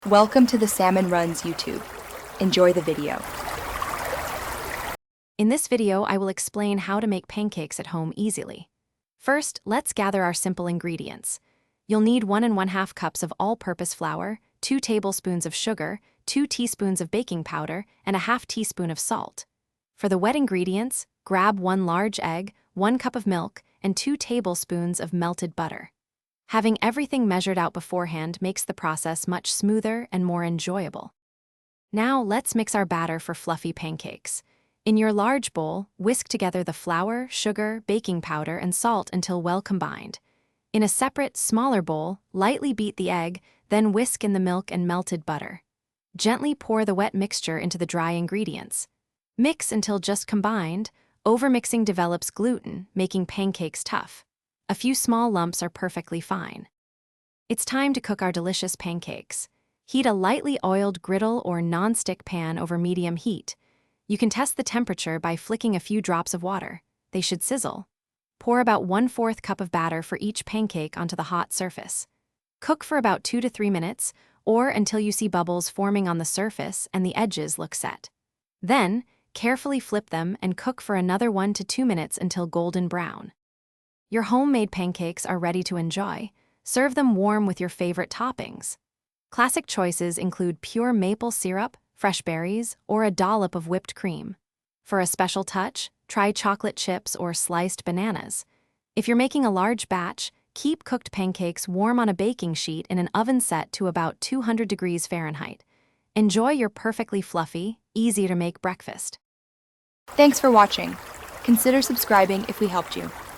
Welcome to the Salmon Runs YouTube. Enjoy the video. In this video, I will explain how to make pancakes at home easily. First, let's gather our simple ingredients. You'll need 1 1/2 cups of all-purpose flour, 2 tablespoons of sugar, 2 teaspoons of baking powder, and a 1/2 teaspoon of salt. For the wet ingredients, grab 1 large egg, 1 cup of milk, and 2 tablespoons of melted butter. Having everything measured out beforehand makes the process much smoother and more enjoyable. Now let's mix our batter for fluffy pancakes. In your large bowl, whisk together the flour, sugar, baking powder, and salt until well combined. In a separate, smaller bowl, lightly beat the egg, then whisk in the milk and melted butter. Gently pour the wet mixture into the dry ingredients. Mix until just combined. Overmixing develops gluten, making pancakes tough. A few small lumps are perfectly fine. It's time to cook our delicious pancakes. Heat a lightly oiled griddle or non-stick pan over medium heat. You can test the temperature by flicking a few drops of water. They should sizzle. Pour about 1/4 cup of batter for each pancake onto the hot surface. Cook for about 2 to 3 minutes, or until you see bubbles forming on the surface and the edges look set. Then, carefully flip them and cook for another 1 to 2 minutes until golden brown. Your homemade pancakes are ready to enjoy. Serve them warm with your favorite toppings. Classic choices include pure maple syrup, fresh berries, or a dollop of whipped cream. For a special touch, try chocolate chips or sliced bananas. If you're making a large batch, keep cooked pancakes warm on a baking sheet in an oven set to about 200 degrees Fahrenheit. Enjoy your perfectly fluffy, easy-to-make breakfast. Thanks for watching. Consider subscribing if we helped you.